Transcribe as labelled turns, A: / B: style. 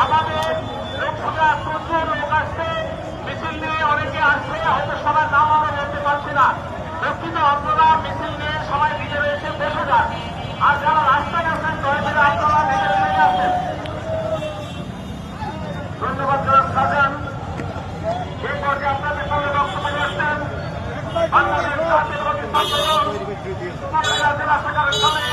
A: আমাদের লোকসভা প্রচুর লোক আসছে, মিছিল নিয়ে অনেকে আসছে, হয়তো সবার নাম আমরা বলতে পারছি না। দুঃখিত, আপনারা মিছিল নিয়ে সবাই ভিতরে এসে বসে যান। আর যারা রাস্তায় আছেন দয়া করে আপনারা ভিতরে নেমে আসেন। ধন্যবাদ জনাব শাহজাহান। এই পর্যায়ে আপনাদের সঙ্গে বক্তব্য রাখছেন বাংলাদেশ জাতীয়তাবাদী ছাত্র দল জেলা শাখার সামনে